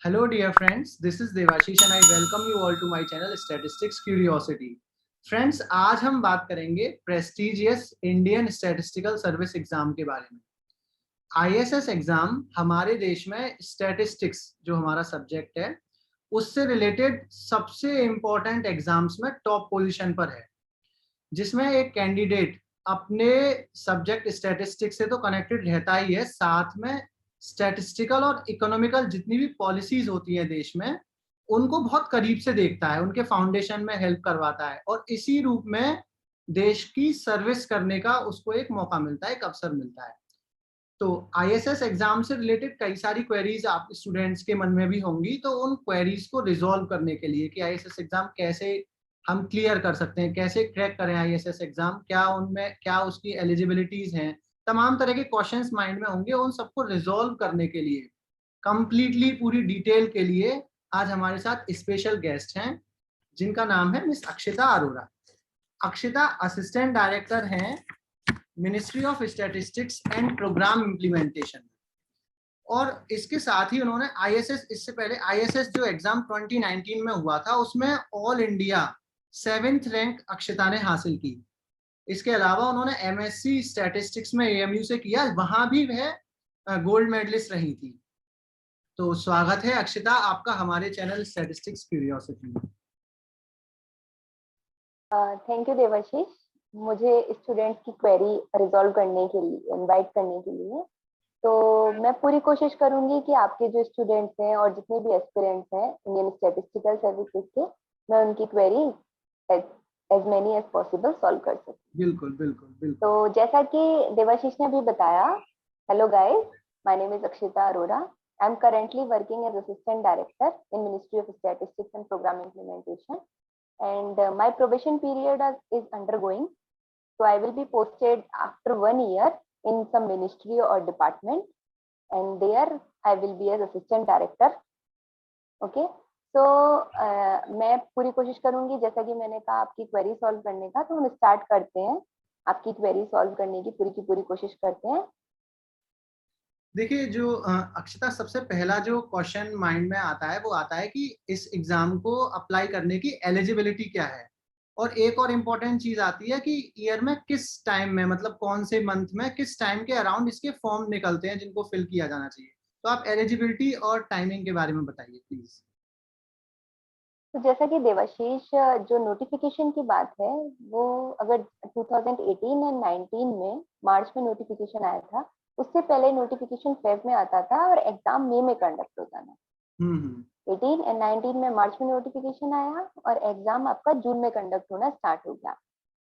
Hello dear friends, this is Devashish and I welcome you all to my channel Statistics Curiosity. Friends, आज हम बात करेंगे prestigious Indian statistical service exam के बारे में। ISS exam हमारे देश में स्टैटिस्टिक्स जो हमारा सब्जेक्ट है उससे रिलेटेड सबसे इम्पोर्टेंट एग्जाम्स में टॉप पोजीशन पर है, जिसमें एक कैंडिडेट अपने सब्जेक्ट स्टैटिस्टिक्स से तो कनेक्टेड रहता ही है, साथ में स्टैटिस्टिकल और इकोनॉमिकल जितनी भी पॉलिसीज होती हैं देश में उनको बहुत करीब से देखता है, उनके फाउंडेशन में हेल्प करवाता है और इसी रूप में देश की सर्विस करने का उसको एक मौका मिलता है, एक अवसर मिलता है। तो आईएसएस एग्जाम से रिलेटेड कई सारी क्वेरीज आप स्टूडेंट्स के मन में भी होंगी, तो उन क्वेरीज को रिजॉल्व करने के लिए कि आईएसएस एग्जाम कैसे हम क्लियर कर सकते हैं, कैसे क्रैक करें आईएसएस एग्जाम, क्या उनमें क्या उसकी एलिजिबिलिटीज हैं, तमाम तरह के क्वेश्चंस माइंड में होंगे। उन सबको रिजॉल्व करने के लिए कंप्लीटली पूरी डिटेल के लिए आज हमारे साथ स्पेशल गेस्ट हैं जिनका नाम है miss Akshita Arora. Akshita assistant director हैं ministry of statistics and programme implementation, और इसके साथ ही उन्होंने आईएसएस, इससे पहले आईएसएस जो एग्जाम 2019 में हुआ था उसमें all India 7th rank Akshita ने हासिल की। इसके अलावा उन्होंने एमएससी स्टैटिस्टिक्स में एएमयू से किया, वहां भी वह गोल्ड मेडलिस्ट रही थी। तो स्वागत है अक्षिता आपका हमारे चैनल स्टैटिस्टिक्स क्यूरियोसिटी में। थैंक यू देवाशीष, मुझे स्टूडेंट की क्वेरी रिजॉल्व करने के लिए इनवाइट करने के लिए। तो मैं पूरी कोशिश करूंगी कि आपके जो स्टूडेंट्स हैं और जितने भी एस्पिरेंट्स हैं इंडियन स्टैटिस्टिकल सर्विसेज के, मैं उनकी query as many as possible solve कर सकूं। बिल्कुल बिल्कुल बिल्कुल। तो जैसा कि देवाशीष ने अभी बताया, hello guys, my name is Akshita Arora. I am currently working as assistant director in ministry of statistics and programme implementation, and my probation period is undergoing, so I will be posted after 1 year in some ministry or department, and there I will be as assistant director. Okay, so मैं पूरी कोशिश करूंगी, जैसा कि मैंने कहा, आपकी query solve करने का। तो हम स्टार्ट करते हैं, आपकी क्वेरी सॉल्व करने की पूरी कोशिश करते हैं। देखिए, जो अक्षता, सबसे पहला जो क्वेश्चन माइंड में आता है वो आता है कि इस एग्जाम को अप्लाई करने की एलिजिबिलिटी क्या है, और एक और इम्पोर्टेंट चीज आती है कि ईयर में किस टाइम में, मतलब कौन से मंथ में, किस टाइम के अराउंड इसके फॉर्म निकलते हैं जिनको फिल किया जाना चाहिए। तो आप एलिजिबिलिटी और टाइमिंग के बारे में बताइए प्लीज। तो जैसा कि देवाशीष, जो नोटिफिकेशन की बात है वो अगर 2018 एंड 19 में मार्च में नोटिफिकेशन आया था, उससे पहले नोटिफिकेशन फेब में आता था और एग्जाम मई में कंडक्ट होता था। 18 एंड 19 में मार्च में नोटिफिकेशन आया और एग्जाम आपका जून में कंडक्ट होना स्टार्ट हो गया।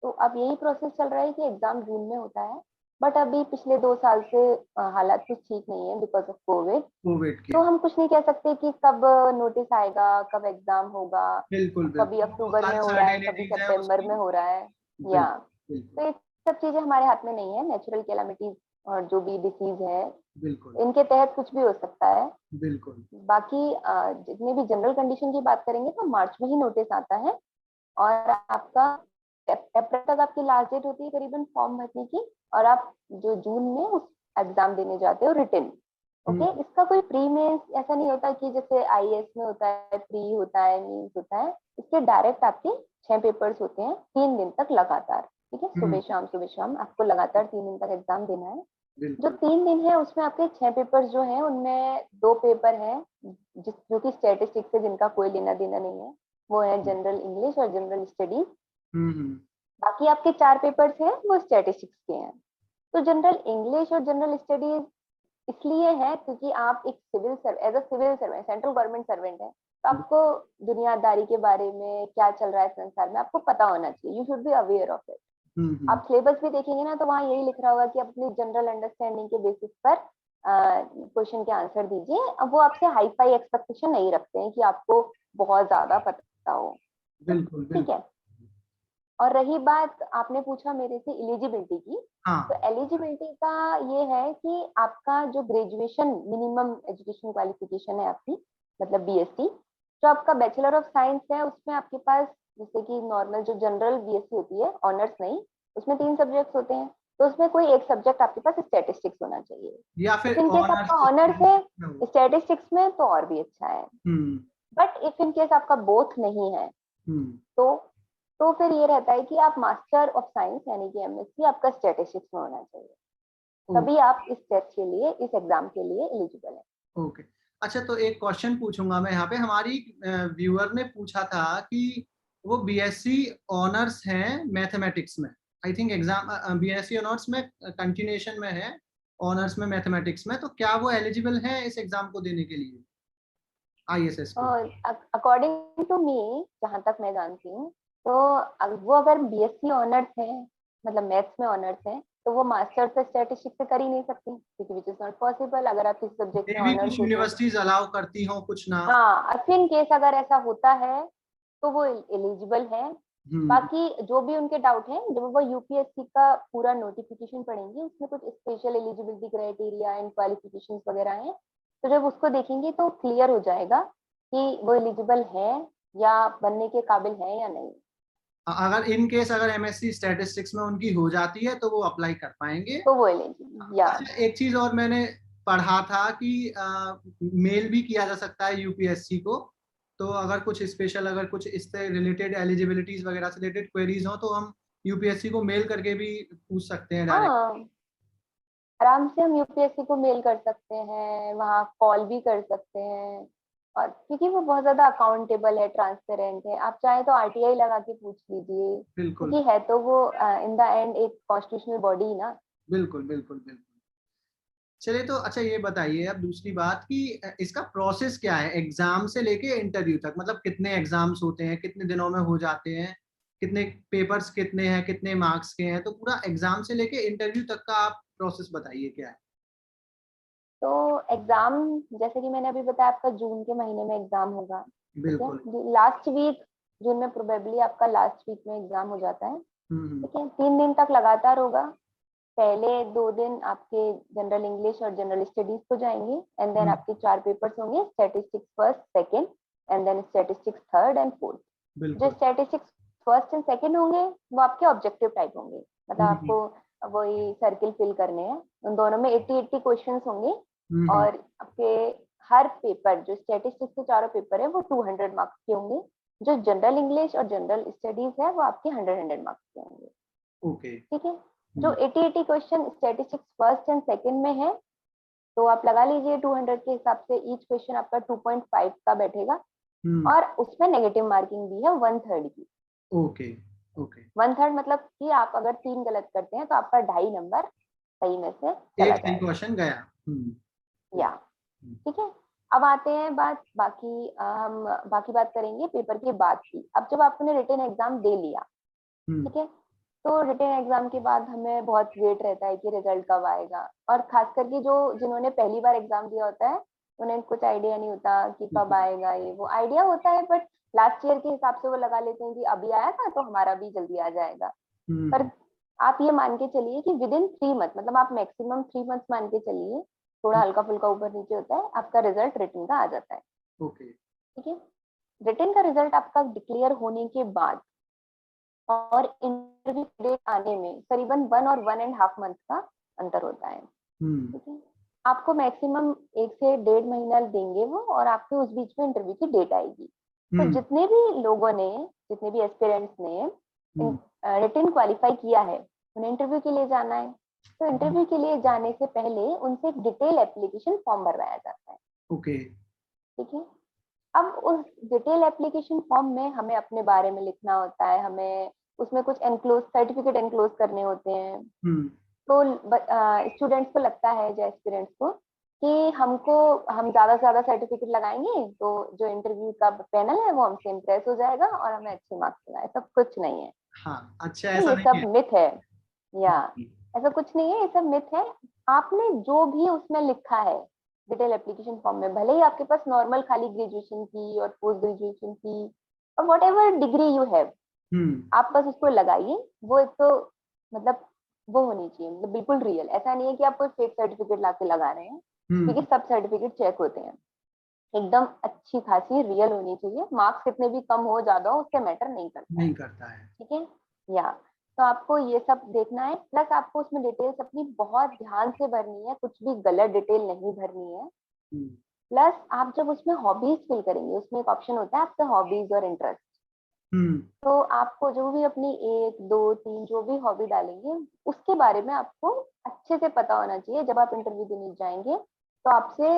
तो अब यही प्रोसेस चल रहा है कि एग्जाम जून में होता है, बट अभी पिछले 2 साल से हालात कुछ ठीक नहीं है बिकॉज ऑफ कोविड। तो हम कुछ नहीं कह सकते कि कब नोटिस आएगा, कब एग्जाम होगा। बिल्कुल कभी अक्टूबर में हो रहा है, कभी सितंबर में हो रहा है, या तो ये सब चीजें हमारे हाथ में नहीं है। नेचुरल कैलामिटीज और जो भी डिसीज है, इनके तहत कुछ भी हो सकता है। बिल्कुल। बाकी जितने भी जनरल कंडीशन की बात करेंगे तो मार्च में ही नोटिस आता है, और आपका अप्रैल तक आपकी लास्ट डेट होती है करीबन फॉर्म भरने की, और आप जो जून में उस एग्जाम देने जाते हो रिटन। ओके, इसका कोई प्री मेंस ऐसा नहीं होता कि जैसे आईएएस में होता है, प्री होता है, मींस होता है। इसके डायरेक्ट आपके 6 पेपर्स होते हैं 3 दिन तक लगातार। ठीक है, सुबह शाम आपको लगातार 3 दिन तक एग्जाम देना है। जो 3 दिन है उसमें आपके 6 पेपर्स जो हैं उनमें 2 पेपर हैं जो कि स्टैटिस्टिक्स से जिनका कोई लेना देना नहीं है, वो है जनरल इंग्लिश और जनरल स्टडीज। बाकी आपके 4 पेपर्स हैं वो स्टैटिस्टिक्स के हैं। तो जनरल इंग्लिश और जनरल स्टडीज इसलिए है क्योंकि आप एक as a civil servant, central government servant है, तो आपको दुनियादारी के बारे में, क्या चल रहा है संसार में, आपको पता होना चाहिए। You should be aware of it. आप सिलेबस भी देखेंगे ना, तो वहाँ यही लिख रहा होगा कि अपनी जनरल अंडरस्टैंडिंग के बेसिस पर क्वेश्चन के आंसर दीजिए। अब वो आपसे हाई फाई एक्सपेक्टेशन नहीं रखते हैं कि आपको बहुत ज्यादा पता हो। बिल्कुल, ठीक है। और रही बात, आपने पूछा मेरे से एलिजिबिलिटी की। तो एलिजिबिलिटी का ये है कि आपका जो ग्रेजुएशन मिनिमम एजुकेशन क्वालिफिकेशन है आपकी, मतलब बीएससी, जो आपका बैचलर ऑफ साइंस है उसमें आपके पास, जैसे कि नॉर्मल जो जनरल बीएससी होती है, ऑनर्स नहीं, उसमें 3 सब्जेक्ट्स होते हैं। तो उसमें कोई एक सब्जेक्ट आपके पास स्टैटिस्टिक्स होना चाहिए। या फिर इन केस आपका ऑनर्स है स्टैटिस्टिक्स में तो और भी अच्छा है। बट इफ इन केस आपका बोथ नहीं है तो फिर ये रहता है कि आप मास्टर ऑफ साइंस यानी कि एमएससी आपका स्टैटिस्टिक्स में होना चाहिए, तभी आप इस टेस्ट के लिए, इस एग्जाम के लिए एलिजिबल है। ओके अच्छा, तो एक क्वेश्चन पूछूंगा मैं यहाँ पे। हमारी व्यूअर ने पूछा था कि वो बीएससी ऑनर्स हैं मैथमेटिक्स में, I think exam BSc honours में कंटिन्यूएशन में है, ऑनर्स में मैथमेटिक्स में, तो क्या वो एलिजिबल है इस एग्जाम को देने के लिए, आईएसएस को? अकॉर्डिंग टू मी, जहां तक मैं जानती हूँ, तो वो अगर बीएससी ऑनर्स है, मतलब मैथ्स में ऑनर्स है, तो वो मास्टर्स स्टैटिस्टिक्स से कर ही नहीं सकती, क्योंकि विच इज नॉट पॉसिबल अगर आप किसी सब्जेक्ट में भी ऑनर्स कुछ हो तो। यूनिवर्सिटीज अलाउ करती हो, कुछ ना। हाँ, इन केस अगर ऐसा होता है तो वो एलिजिबल है। बाकी जो भी उनके डाउट है, जब वो यूपीएससी का पूरा नोटिफिकेशन पढ़ेंगे, उसमें कुछ special eligibility criteria and qualifications वगैरह हैं, तो जब उसको देखेंगे तो क्लियर हो जाएगा कि वो एलिजिबल है या बनने के काबिल है या नहीं। अगर इन केस अगर एमएससी स्टैटिस्टिक्स में उनकी हो जाती है तो वो अप्लाई कर पाएंगे। तो वो एलिजिबल या। अच्छा, एक चीज और मैंने पढ़ा था कि मेल भी किया जा सकता है यूपीएससी को, तो अगर कुछ स्पेशल, अगर कुछ इससे रिलेटेड एलिजिबिलिटीज वगैरह से रिलेटेड क्वेरीज हो तो हम यूपीएससी को मेल करके भी पूछ सकते हैं डायरेक्ट। हाँ, आराम से हम यूपीएससी को मेल कर सकते हैं, वहाँ कॉल भी कर सकते हैं, और क्योंकि वो बहुत ज्यादा अकाउंटेबल है, ट्रांसपेरेंट है। आप चाहे तो आरटीआई लगा के पूछ लीजिए, बिल्कुल क्योंकि है तो वो इन द एंड एक कॉन्स्टिट्यूशनल बॉडी ना। बिल्कुल बिल्कुल बिल्कुल। चलिए, तो अच्छा ये बताइए अब दूसरी बात कि इसका प्रोसेस क्या है एग्जाम से लेके इंटरव्यू तक, मतलब कितने एग्जाम्स होते हैं, कितने दिनों में हो जाते हैं, कितने पेपर्स कितने हैं, कितने मार्क्स के हैं, तो पूरा एग्जाम से लेके इंटरव्यू तक का आप प्रोसेस बताइए क्या है। तो एग्जाम, जैसे कि मैंने अभी बताया, आपका जून के महीने में एग्जाम होगा। ठीक बिल्कुल। है, लास्ट वीक जून में प्रोबेबली आपका लास्ट वीक में एग्जाम हो जाता है। हम्म। ठीक है, 3 दिन तक लगातार होगा। पहले 2 दिन आपके जनरल इंग्लिश और जनरल स्टडीज को जाएंगे, एंड देन हम्म, आपके 4 पेपर्स होंगे, statistics first, second, and then statistics third and fourth. जो बिल्कुल। स्टैटिस्टिक्स फर्स्ट एंड सेकंड होंगे वो आपके ऑब्जेक्टिव टाइप होंगे, मतलब हम्म आपको वही सर्किल फिल करने हैं। उन दोनों में 80-80 क्वेश्चंस होंगे, हम्म। और आपके हर पेपर, जो स्टैटिस्टिक्स के चारों पेपर है वो 200 मार्क्स के होंगे। जो जनरल इंग्लिश और जनरल स्टडीज है वो आपके 100 मार्क्स के होंगे। ओके। ठीक है, जो 80-80 question statistics first and second में है, तो आप लगा लीजिए 200 के हिसाब से ईच क्वेश्चन आपका 2.5 का बैठेगा, हम्म। और उसमें नेगेटिव मार्किंग भी है 1/3 की। Okay okay. 1/3 मतलब कि आप अगर 3 गलत करते हैं तो आपका 2.5 नंबर सही में से चला एक सही जाएगा। क्वेश्चन गया। या हम्म, ठीक है, अब आते हैं बात बाकी, हम बाकी बात करेंगे पेपर के बाद की। अब जब आपने रिटन एग्जाम दे लिया, हम्म, ठीक है, तो रिटन एग्जाम के बाद हमें बहुत वेट रहता है कि रिजल्ट कब आएगा, और खास करके जो जिन्होंने पहली बार एग्जाम दिया होता है, उन्हें कुछ आइडिया नहीं होता कि कब बिल्कुल। आएगा। ये वो आइडिया होता है, बट लास्ट ईयर के हिसाब से वो लगा लेते हैं कि अभी आया था तो हमारा भी जल्दी आ जाएगा। पर आप ये मान के चलिए कि विद इन 3 मंथ, मतलब आप मैक्सिमम 3 मंथ्स मान के चलिए, थोड़ा हल्का फुल्का ऊपर नीचे होता है, आपका रिजल्ट रिटन का आ जाता है। ओके। ठीक है, रिटन का रिजल्ट आपका डिक्लेयर होने के बाद और इंटरव्यू डेट आने में करीबन 1 और 1.5 मंथ का अंतर होता है। हम्म ठीक है, आपको मैक्सिमम 1 से 1.5 महीना देंगे वो, और आपके उस बीच में इंटरव्यू की डेट आएगी। तो हम्म जितने भी लोगों ने, जितने भी एस्पिरेंट्स ने हम्म। रिटन क्वालिफाई किया है, उन्हें इंटरव्यू के लिए जाना है। तो इंटरव्यू के लिए जाने से पहले उनसे एक डिटेल एप्लीकेशन फॉर्म भरवाया जाता है। ओके। ठीक है, अब उस डिटेल एप्लीकेशन फॉर्म में हमें अपने बारे में लिखना होता है, हमें उसमें कुछ एनक्लोज सर्टिफिकेट एनक्लोज करने होते हैं। हम्म तो स्टूडेंट्स को लगता है, जो एस्पिरेंट्स को, कि हमको, हम ज्यादा से ज्यादा सर्टिफिकेट लगाएंगे तो जो इंटरव्यू का पैनल है वो हमसे इम्प्रेस हो जाएगा और हमें अच्छे मार्क्स मिला। ऐसा कुछ नहीं है। हाँ, अच्छा तो ऐसा ये नहीं सब है। मिथ है, या हम्म, ऐसा कुछ नहीं है, ये सब मिथ है। आपने जो भी उसमें लिखा है डिटेल एप्लीकेशन फॉर्म में, भले ही आपके पास नॉर्मल खाली ग्रेजुएशन की और पोस्ट ग्रेजुएशन की और whatever degree you have, hmm आप बस उसको लगाइए। वो एक तो, मतलब वो होनी चाहिए, मतलब बिल्कुल रियल। ऐसा नहीं है कि आप कोई फेक सर्टिफिकेट ला के लगा रहे हैं, क्योंकि हम्म। सब सर्टिफिकेट चेक होते हैं। एकदम अच्छी खासी रियल होनी चाहिए। मार्क्स कितने भी कम हो ज्यादा हो उससे मैटर नहीं करता है। नहीं करता है। ठीक है, या तो आपको ये सब देखना है, प्लस आपको उसमें डिटेल्स अपनी बहुत ध्यान से भरनी है, कुछ भी गलत डिटेल नहीं भरनी है। प्लस आप जब उसमें हॉबीज फिल करेंगे, उसमें एक ऑप्शन होता है आपका हॉबीज और इंटरेस्ट। तो आपको जो भी अपनी 1 2 3 जो भी हॉबी डालेंगे उसके बारे में आपको अच्छे से पता होना चाहिए। जब आप इंटरव्यू देने जाएंगे तो आपसे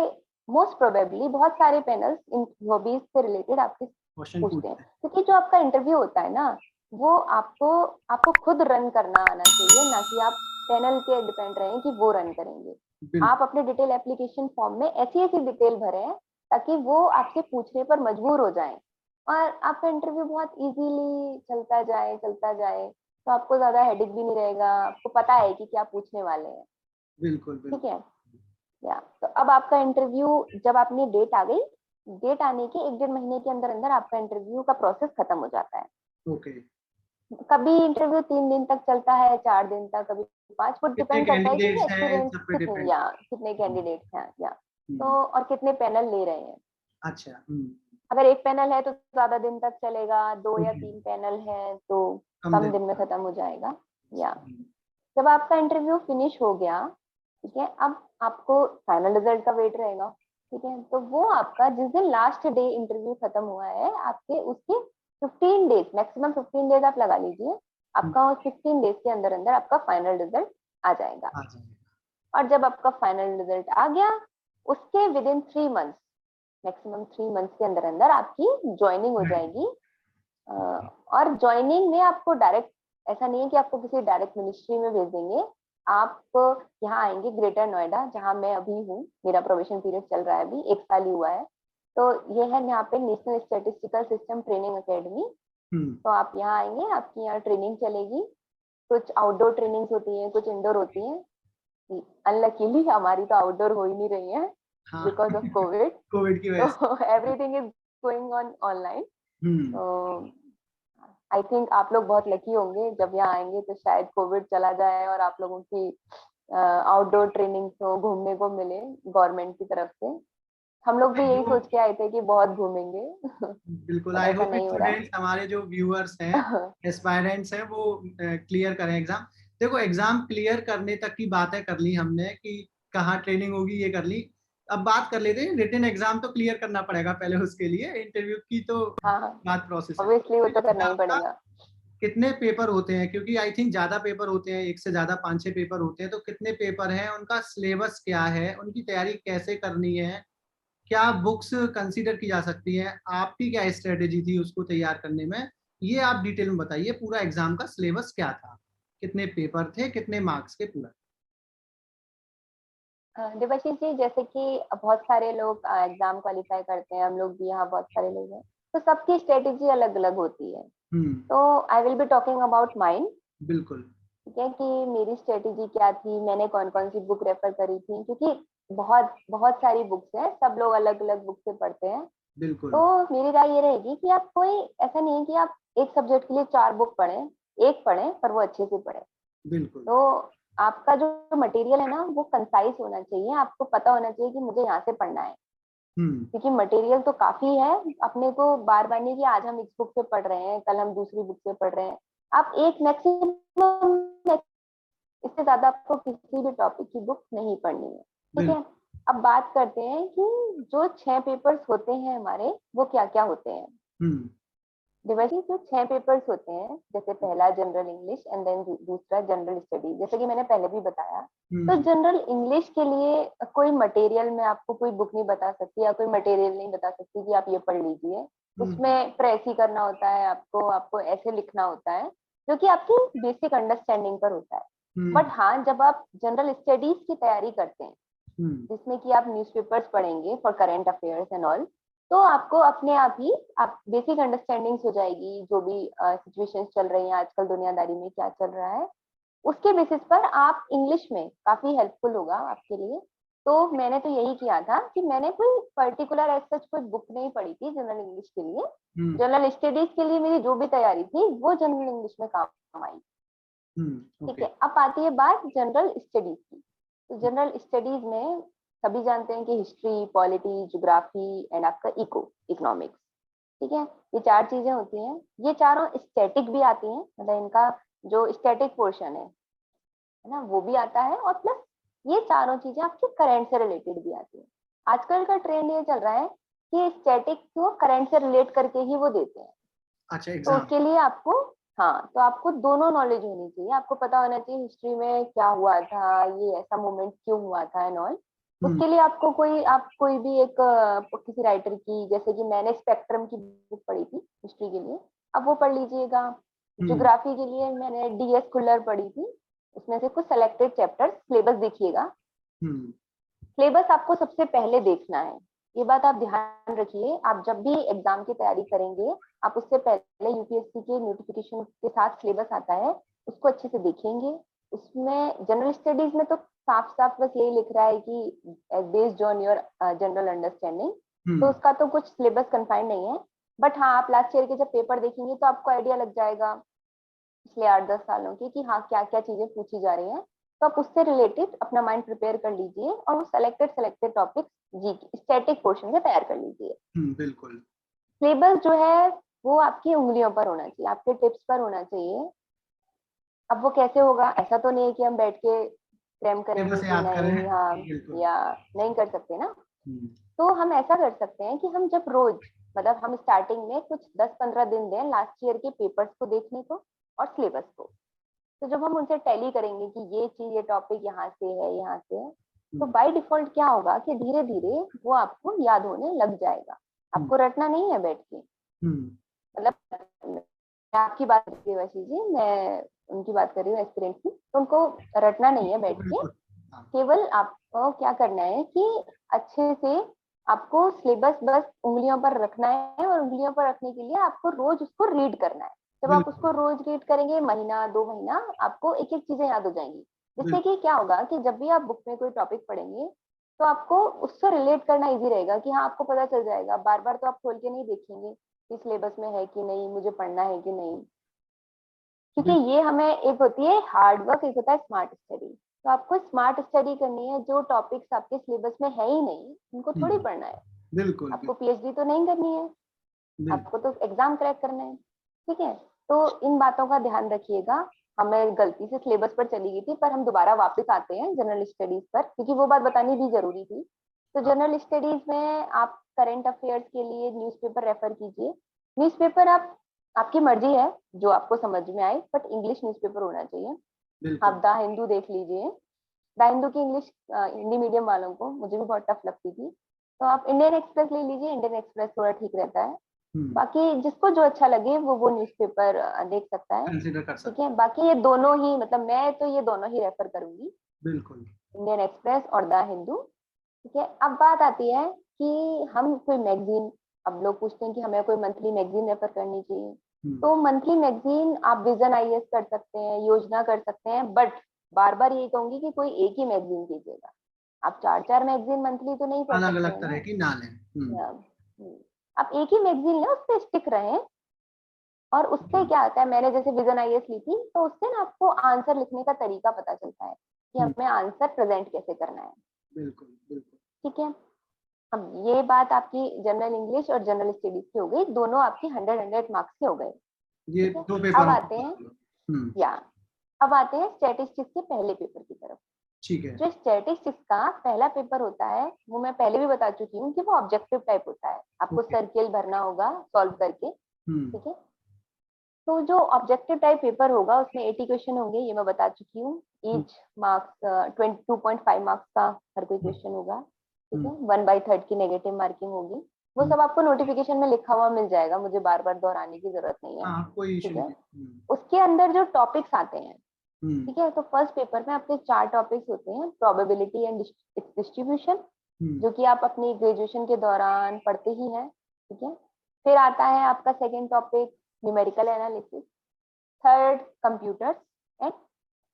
मोस्ट प्रोबेबली बहुत सारे पैनल्स इन हॉबीज से रिलेटेड आपसे पूछते हैं, क्योंकि जो आपका इंटरव्यू होता है ना, वो आपको आपको खुद रन करना आना चाहिए, ना कि आप पैनल के डिपेंड रहें कि वो रन करेंगे। आप अपने डिटेल एप्लीकेशन फॉर्म में ऐसी ऐसी डिटेल भरें ताकि वो आपसे पूछने पर मजबूर हो जाएं, और आपका इंटरव्यू बहुत इजीली चलता जाए, तो आपको ज्यादा हेडेक भी नहीं रहेगा, आपको पता है कि क्या पूछने वाले हैं। बिल्कुल ठीक है। या तो अब आपका इंटरव्यू, जब आपने डेट आ गई, डेट आने के 1 1.5 महीने के अंदर अंदर आपका इंटरव्यू का प्रोसेस खत्म हो जाता है। ओके। कभी इंटरव्यू 3 दिन तक चलता है, 4 दिन तक, कभी 5, वो कितने डिपेंड करता है कि कैंडिडेट्स हैं इन स्टूडेंट सब पे कितने, डिपेंड। या कितने कैंडिडेट्स हैं, या तो और कितने पैनल ले रहे हैं। अच्छा। अगर एक पैनल है तो ज्यादा दिन तक चलेगा, 2 या 3 पैनल है तो कम कम दिन दिन में खत्म हो जाएगा। या जब आपका इंटरव्यू फिनिश हो गया, ठीक है, अब आपको फाइनल रिजल्ट का वेट रहेगा। ठीक है, तो वो आपका जिस दिन लास्ट डे इंटरव्यू खत्म हुआ है, आपके उसके 15 डेज, मैक्सिमम 15 डेज आप लगा लीजिए, आपका 15 डेज के अंदर अंदर आपका फाइनल रिजल्ट आ जाएगा। आ जाएगा। और जब आपका फाइनल रिजल्ट आ गया, उसके with in 3 months, maximum 3 months के अंदर अंदर आपकी ज्वाइनिंग हो जाएगी। और ज्वाइनिंग में आपको डायरेक्ट, ऐसा नहीं है कि आपको किसी डायरेक्ट मिनिस्ट्री में भेज देंगे। आप यहाँ आएंगे ग्रेटर नोएडा, जहाँ मैं अभी हूँ, मेरा प्रोबेशन पीरियड चल रहा है, अभी 1 साल ही हुआ है। तो ये है यहाँ पे national statistical system training academy. तो आप यहाँ आएंगे, आपकी यहाँ ट्रेनिंग चलेगी। कुछ आउटडोर ट्रेनिंग्स होती हैं, कुछ इंडोर होती हैं। अनलकीली हमारी तो आउटडोर हो ही नहीं रही है हाँ। Because of Covid. कोविड की वजह से। तो everything is going on online. तो आई थिंक आप लोग बहुत लकी होंगे, जब यहाँ आएंगे तो शायद कोविड चला जाए और आप लोगों की आउटडोर ट्रेनिंग तो घूमने को मिले गवर्नमेंट की तरफ से। हम लोग भी यही सोच के आए थे कि बहुत घूमेंगे बिल्कुल। बट आई ऐसा होप नहीं हो रहा स्टूडेंट्स, हमारे जो व्यूअर्स हैं, है। एस्पायरेंट्स हैं, वो क्लियर करें एग्जाम। देखो, एग्जाम क्लियर करने तक की बातें कर ली हमने कि कहाँ ट्रेनिंग होगी, ये कर ली। अब बात कर लेते हैं, रिटन एग्जाम तो क्लियर करना पड़ेगा पहले, उसके लिए इंटरव्यू की तो हाँ हाँ, बात प्रोसेस है। ऑब्वियसली वो तो करना ही एग्जाम का पड़ेगा। कितने पेपर होते हैं, क्योंकि आई थिंक ज्यादा पेपर होते हैं, एक से ज्यादा 5 6 पेपर होते हैं, तो कितने पेपर हैं, उनका सिलेबस क्या है, उनकी तैयारी कैसे करनी है, क्या बुक्स कंसीडर की जा सकती हैं, आपकी क्या स्ट्रेटेजी थी उसको तैयार करने में, ये आप डिटेल में बताइए। पूरा एग्जाम का सिलेबस क्या था, कितने पेपर थे, कितने मार्क्स के पूरा। देवाशीष जी, जैसे कि बहुत सारे लोग एग्जाम क्वालिफाई करते हैं, हम लोग भी यहाँ बहुत सारे लोग हैं, तो सबकी स्ट्रेटेजी अलग अलग होती है। तो I will be talking about mine. बिल्कुल। ठीक है, कि मेरी स्ट्रेटेजी क्या थी, मैंने कौन कौन सी बुक रेफर करी थी, क्योंकि बहुत बहुत सारी बुक्स हैं, सब लोग अलग अलग बुक से पढ़ते हैं। बिल्कुल। तो मेरी राय ये रहेगी कि आप कोई, ऐसा नहीं है कि आप एक सब्जेक्ट के लिए 4 बुक पढ़ें, एक पढ़ें पर वो अच्छे से पढ़ें। बिल्कुल। तो आपका जो मटेरियल है ना, वो कंसाइज होना चाहिए, आपको पता होना चाहिए कि मुझे यहाँ से पढ़ना है। क्योंकि मटेरियल तो काफी है, अपने को बार बार नहीं कि आज हम इस बुक से पढ़ रहे हैं, कल हम दूसरी बुक से पढ़ रहे हैं। आप एक मैक्सिमम, इससे ज्यादा आपको किसी भी टॉपिक की बुक नहीं पढ़नी है। ठीक बिल्कुल। है। अब बात करते हैं कि जो 6 पेपर्स होते हैं हमारे, वो क्या क्या होते हैं। डिवाइस जो 6 पेपर्स होते हैं, जैसे पहला जनरल इंग्लिश एंड देन दूसरा जनरल स्टडी, जैसे कि मैंने पहले भी बताया। तो जनरल इंग्लिश के लिए कोई मटेरियल में आपको कोई बुक नहीं बता सकती, या कोई मटेरियल नहीं बता सकती कि आप ये पढ़ लीजिए। उसमें प्रेस ही करना होता है, आपको आपको ऐसे लिखना होता है जो कि आपकी बेसिक अंडरस्टैंडिंग पर होता है। बट हाँ, जब आप जनरल स्टडीज की तैयारी करते हैं, जिसमें कि आप न्यूज़पेपर्स पढ़ेंगे for current affairs and all, तो आपको अपने आप ही आप बेसिक अंडरस्टैंडिंग्स हो जाएगी, जो भी सिचुएशंस चल रही हैं आजकल दुनियादारी में, क्या चल रहा है, उसके बेसिस पर आप इंग्लिश में काफी हेल्पफुल होगा आपके लिए। तो मैंने तो यही किया था कि मैंने कोई पर्टिकुलर एज सच कोई बुक नहीं पढ़ी थी जनरल इंग्लिश के लिए। जनरल स्टडीज के लिए मेरी जो भी तैयारी थी वो जनरल इंग्लिश में काम आई। ठीक है, अब आती है बात जनरल स्टडीज की। तो जनरल स्टडीज में सभी जानते हैं कि हिस्ट्री, पॉलिटी, ज्योग्राफी एंड आपका इकोनॉमिक्स। ठीक है, ये 4 चीजें होती हैं। ये चारों स्टैटिक भी आती हैं, मतलब इनका जो स्टैटिक पोर्शन है ना, वो भी आता है, और प्लस ये चारों चीजें आपके करंट से रिलेटेड भी आती है। आजकल का ट्रेंड ये चल रहा है कि स्टैटिक को करंट से रिलेट करके ही वो देते हैं। अच्छा, तो एग्जाम। उसके लिए आपको, हाँ, तो आपको दोनों नॉलेज होनी चाहिए। आपको पता होना चाहिए हिस्ट्री में क्या हुआ था, ये ऐसा मोमेंट क्यों हुआ था एंड ऑल। उसके लिए आपको आप कोई भी एक किसी राइटर की, जैसे कि मैंने स्पेक्ट्रम की बुक पढ़ी थी हिस्ट्री के लिए, अब वो पढ़ लीजिएगा। हम्म। ज्योग्राफी के लिए मैंने DS खुल्लर पढ़ी थी, उसमें से कुछ सेलेक्टेड चैप्टर्स। सिलेबस देखिएगा, हम्म। सिलेबस आपको सबसे पहले देखना है, ये बात आप ध्यान रखिए। आप जब भी एग्जाम की तैयारी करेंगे, आप उससे पहले UPSC के नोटिफिकेशन के साथ सिलेबस आता है, उसको अच्छे से देखेंगे। उसमें जनरल स्टडीज में तो साफ साफ बस यही लिख रहा है कि based on your general understanding, तो हम्म। उसका तो कुछ सिलेबस कंफाइंड नहीं है। बट हाँ, आप लास्ट ईयर के जब पेपर देखेंगे तो आपको आइडिया लग जाएगा पिछले 8-10 सालों की, कि हाँ क्या क्या चीजें पूछी जा रही हैं। तो आप उससे रिलेटेड अपना माइंड प्रिपेयर कर लीजिए, और वो सेलेक्टेड टॉपिक जी स्टैटिक पोर्शन से तैयार कर लीजिए। बिल्कुल। सिलेबस जो है वो आपकी उंगलियों पर होना चाहिए, आपके टिप्स पर होना चाहिए। अब वो कैसे होगा, ऐसा तो नहीं है कि हम बैठ के क्रैम करेंगे सिलेबस कि याद करें। नहीं, हाँ, बिल्कुल। या नहीं कर सकते ना। हम्म। तो हम ऐसा कर सकते हैं कि हम जब रोज, मतलब हम स्टार्टिंग में कुछ 10-15 दिन दें लास्ट ईयर के पेपर्स को देखने को और सिलेबस को। तो जब हम उनसे टैली करेंगे कि ये चीज, ये टॉपिक यहाँ से है, यहाँ से है, तो हम्म। बाय डिफॉल्ट क्या होगा कि धीरे धीरे वो आपको याद होने लग जाएगा। हम्म। आपको रटना नहीं है बैठ के। हम्म। मतलब मैं आपकी बात कर रही हूँ वैसी जी, मैं उनकी बात कर रही हूँ एक्सपीरियंस की, तो उनको रटना नहीं है बैठ के। बिल्कुल। हाँ। केवल आपको क्या करना है कि अच्छे से आपको सिलेबस बस उंगलियों पर रखना है, और उंगलियों पर रखने के लिए आपको रोज उसको रीड करना है। जब आप उसको बिल्कुल। रोज रीड करेंगे, महीना 2 महीना, आपको एक एक चीजें याद हो जाएंगी। जिससे बिल्कुल। कि क्या होगा कि जब भी आप बुक में कोई टॉपिक पढ़ेंगे, तो आपको उससे रिलेट करना इजी रहेगा, कि हाँ, आपको पता चल जाएगा। बार बार तो आप खोल के नहीं देखेंगे कि सिलेबस में है कि नहीं, मुझे पढ़ना है कि नहीं। क्योंकि बिल्कुल। ये हमें, एक होती है हार्ड वर्क, एक होता है स्मार्ट स्टडी। तो आपको स्मार्ट स्टडी करनी है, जो टॉपिक्स आपके सिलेबस में है ही नहीं उनको थोड़ी हम्म। पढ़ना है। बिल्कुल। आपको PhD तो नहीं करनी है, बिल्कुल। आपको तो एग्जाम क्रैक करना है। ठीक है, तो इन बातों का ध्यान रखिएगा। हमें गलती से सिलेबस पर चली गई थी, पर हम दोबारा वापस आते हैं जनरल स्टडीज पर, क्योंकि वो बात बतानी भी जरूरी थी। तो हाँ। जनरल स्टडीज में आप करंट अफेयर्स के लिए न्यूज़पेपर रेफर कीजिए। न्यूज़पेपर आप, आपकी मर्जी है, जो आपको समझ में आए, बट इंग्लिश न्यूज़पेपर होना चाहिए। बिल्कुल। आप द हिंदू देख लीजिए। द हिंदू की इंग्लिश हिंदी मीडियम वालों को, मुझे भी बहुत टफ लगती थी, तो आप इंडियन एक्सप्रेस ले लीजिए। इंडियन एक्सप्रेस थोड़ा ठीक रहता है। हम्म। बाकी जिसको जो अच्छा लगे वो न्यूज़पेपर देख सकता है। कंसिडर कर ठीक सकते है, बाकी ये दोनों ही, मतलब मैं तो ये दोनों ही रेफर करूंगी, हैं। बिल्कुल। इंडियन एक्सप्रेस और द हिंदू। ठीक है, अब बात आती है कि हम कोई मैगजीन, अब लोग पूछते हैं कि हमें कोई मंथली मैगजीन रेफर करनी चाहिए। हम्म। तो मंथली मैगजीन आप विजन IAS कर सकते हैं, योजना कर सकते हैं, बट बार बार यही कहूंगी कि कोई एक ही मैगजीन कीजिएगा। आप 4-4 मैगजीन मंथली तो नहीं पढ़ अलग सकते अलग हैं तरह ना। की ना लें। हम्म। आप एक ही मैगजीन लें, उस पर स्टिक रहें। और उससे क्या होता है, मैंने जैसे विजन IAS ली थी, तो उससे ना आपको आंसर लिखने का तरीका पता चलता है कि हम्म। हमें आंसर प्रेजेंट कैसे करना है। बिल्कुल। बिल्कुल। ठीक है, अब ये बात आपकी जनरल इंग्लिश और जनरल स्टडीज की हो गई, दोनों आपकी 100 मार्क्स के हो गए। ये ठीक है, दो अब पेपरों आते हैं, की। हम्म। या अब आते हैं स्टैटिस्टिक्स के पहले पेपर की तरफ। ठीक है। जो स्टैटिस्टिक्स का पहला पेपर होता है, वो मैं पहले भी बता चुकी हूँ कि वो ऑब्जेक्टिव टाइप होता है। आपको ओके। सर्किल भरना होगा सॉल्व करके। हम्म। ठीक है, तो जो ऑब्जेक्टिव टाइप पेपर होगा उसमें 80 क्वेश्चन होंगे, ये मैं बता चुकी हूँ। हम्म। ईच मार्क्स 2.5 मार्क्स का हर कोई हम्म। क्वेश्चन होगा। ठीक हम्म। है, 1/3 की नेगेटिव मार्किंग होगी। वो हम्म। सब आपको नोटिफिकेशन में लिखा हुआ मिल जाएगा, मुझे बार बार दोहराने की जरूरत नहीं है। हाँ, कोई इशू ठीक नहीं है, है। हम्म। उसके अंदर जो टॉपिक्स आते हैं, हम्म। ठीक है, तो फर्स्ट पेपर में आपके 4 टॉपिक्स होते हैं। प्रोबेबिलिटी एंड डिस्ट्रीब्यूशन, हम्म। जो कि आप अपनी ग्रेजुएशन के दौरान पढ़ते ही हैं। ठीक है, फिर आता है आपका second topic numerical analysis, third computers, and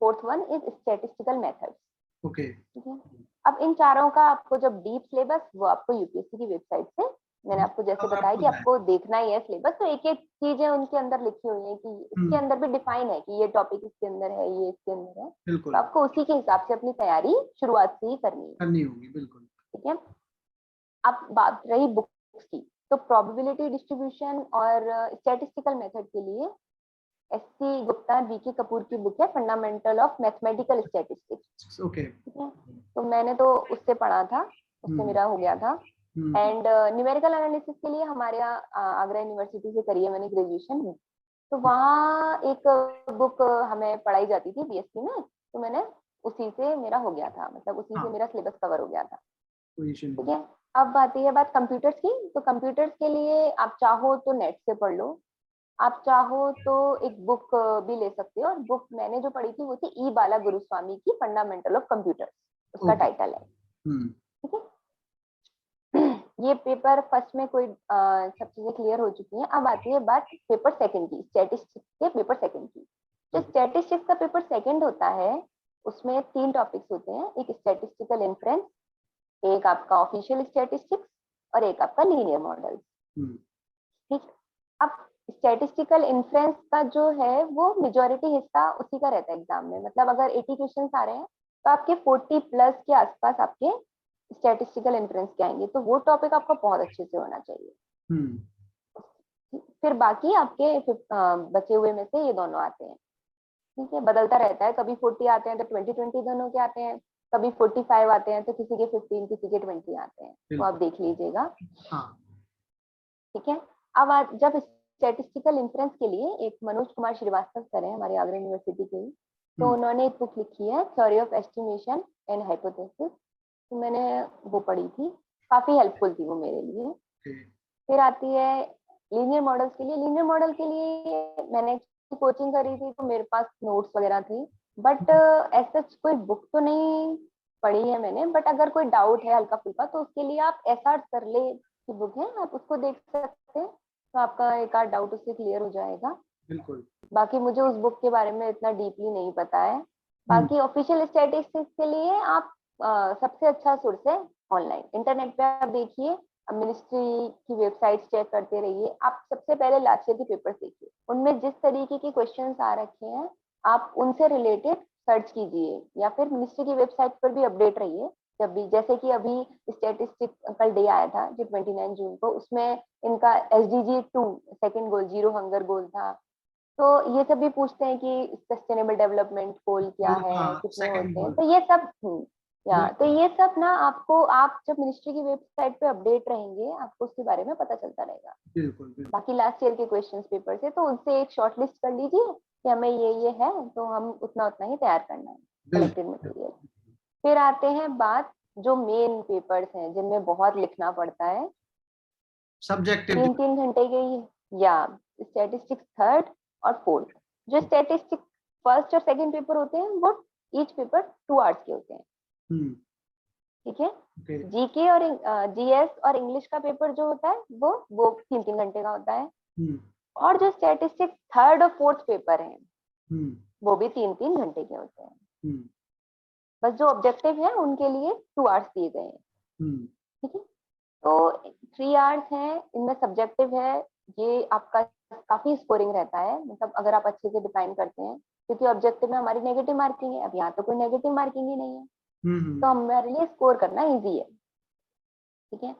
fourth one is statistical methods. Okay. ठीक है, अब इन चारों का आपको जब डीप सिलेबस, वो आपको UPSC की वेबसाइट से, मैंने आपको जैसे अब बताया आपको कि जाए। आपको देखना ही है सिलेबस, तो एक एक चीजें उनके अंदर लिखी हुई है कि इसके हम्म। अंदर भी डिफाइन है कि ये टॉपिक इसके अंदर है, ये इसके अंदर है। तो बिल्कुल। आपको उसी के हिसाब से अपनी तैयारी शुरुआत से ही करनी है। करनी होगी। बिल्कुल। ठीक है, अब बात रही बुक्स की, तो प्रोबेबिलिटी डिस्ट्रीब्यूशन और स्टैटिस्टिकल मेथड के लिए SC गुप्ता BK कपूर की बुक है fundamental of mathematical statistics. Okay. ठीक है, तो मैंने तो उससे पढ़ा था, उससे मेरा हो गया था। एंड न्यूमेरिकल एनालिसिस के लिए हमारे यहाँ आगरा यूनिवर्सिटी से करी है मैंने ग्रेजुएशन, तो वहाँ एक बुक हमें पढ़ाई जाती थी BSc में, तो मैंने उसी से मेरा हो गया था, मतलब उसी से मेरा सिलेबस कवर हो गया था। ठीक है, अब आती है बात कंप्यूटर्स की। तो कंप्यूटर्स के लिए आप चाहो तो नेट से पढ़ लो, आप चाहो तो एक बुक भी ले सकते हो, और बुक मैंने जो पढ़ी थी वो थी ई बाला गुरुस्वामी की फंडामेंटल ऑफ कंप्यूटर्स, उसका टाइटल है। ठीक है, ये पेपर फर्स्ट में कोई सब चीजें क्लियर हो चुकी हैं। अब आती है बात पेपर सेकंड की, स्टैटिस्टिक्स के पेपर सेकंड की। जो स्टैटिस्टिक्स का पेपर सेकंड होता है उसमें 3 टॉपिक्स होते हैं, एक स्टैटिस्टिकल इन्फ्रेंस, एक आपका ऑफिशियल स्टैटिस्टिक्स, और एक आपका लीनियर मॉडल। ठीक, अब स्टैटिस्टिकल इन्फ्रेंस का जो है वो मेजॉरिटी हिस्सा उसी का रहता है एग्जाम में, मतलब अगर 80 क्वेश्चन आ रहे हैं तो आपके 40 प्लस के आसपास आपके स्टैटिस्टिकल इन्फ्रेंस के आएंगे, तो वो टॉपिक आपका बहुत अच्छे से होना चाहिए। फिर बाकी आपके बचे हुए में से ये दोनों आते हैं। ठीक है, बदलता रहता है, कभी 40 आते हैं तो 20-20 दोनों के आते हैं, कभी 45 आते हैं तो किसी के 15 किसी के 20 आते हैं, तो आप देख लीजिएगा। ठीक है, अब जब स्टैटिस्टिकल इन्फ्रेंस के लिए एक मनोज कुमार श्रीवास्तव सर हैं हमारे आगरा यूनिवर्सिटी के, तो उन्होंने एक बुक लिखी है theory of estimation and hypothesis, तो मैंने वो पढ़ी थी, काफी हेल्पफुल थी वो मेरे लिए। फिर आती है लीनियर मॉडल्स के लिए। लीनियर मॉडल के लिए मैंने कोचिंग करी थी तो मेरे पास नोट्स वगैरह थे, बट ऐसा कोई बुक तो नहीं पढ़ी है मैंने, बट अगर कोई डाउट है हल्का फुल्का तो उसके लिए आप SR सरले की बुक है, आप उसको देख सकते हैं, तो आपका एक आध डाउट उससे क्लियर हो जाएगा। बिल्कुल। बाकी मुझे उस बुक के बारे में इतना डीपली नहीं पता है। बाकी ऑफिशियल स्टैटिस्टिक्स के लिए आप सबसे अच्छा सोर्स है ऑनलाइन, इंटरनेट पे आप देखिए, अब मिनिस्ट्री की वेबसाइट चेक करते रहिए, आप सबसे पहले लास्ट ईयर के पेपर्स देखिए, उनमें जिस तरीके के क्वेश्चंस आ रखे हैं आप उनसे रिलेटेड सर्च कीजिए, या फिर मिनिस्ट्री की वेबसाइट पर भी अपडेट रहिए जब भी, जैसे कि अभी स्टैटिस्टिकल डे आया था जो 29 जून को, उसमें इनका SDG 2 second goal zero hunger goal था, तो ये सब भी पूछते हैं कि सस्टेनेबल डेवलपमेंट गोल क्या है, कितने होते हैं, तो ये सब तो ये सब ना आपको, आप जब मिनिस्ट्री की वेबसाइट पे अपडेट रहेंगे आपको उसके बारे में पता चलता रहेगा। बिल्कुल। बाकी लास्ट ईयर के क्वेश्चंस पेपर से तो उनसे एक शॉर्ट लिस्ट कर लीजिए कि हमें ये है, तो हम उतना ही तैयार करना है कलेक्टेड मटेरियल। फिर आते हैं बात जो मेन पेपर्स हैं जिनमें बहुत लिखना पड़ता है, सब्जेक्टिव 3 घंटे के या स्टैटिस्टिक्स थर्ड और फोर्थ। जो स्टैटिस्टिक्स फर्स्ट और सेकंड पेपर होते हैं वो ईच पेपर 2 आवर्स के होते हैं। ठीक है, GK और GS और इंग्लिश का पेपर जो होता है वो 3 घंटे का होता है, और जो स्टैटिस्टिक्स थर्ड और फोर्थ पेपर हैं वो भी 3 घंटे के होते हैं। बस जो ऑब्जेक्टिव है उनके लिए 2 आवर्स दिए गए हैं। ठीक है, तो 3 आवर्स हैं, इनमें सब्जेक्टिव है, ये आपका काफी स्कोरिंग रहता है, मतलब अगर आप अच्छे से डिफाइन करते हैं, क्योंकि ऑब्जेक्टिव में हमारी नेगेटिव मार्किंग है, अब यहाँ तो कोई नेगेटिव मार्किंग ही नहीं है, तो हमारे लिए स्कोर करना इजी है। ठीक है,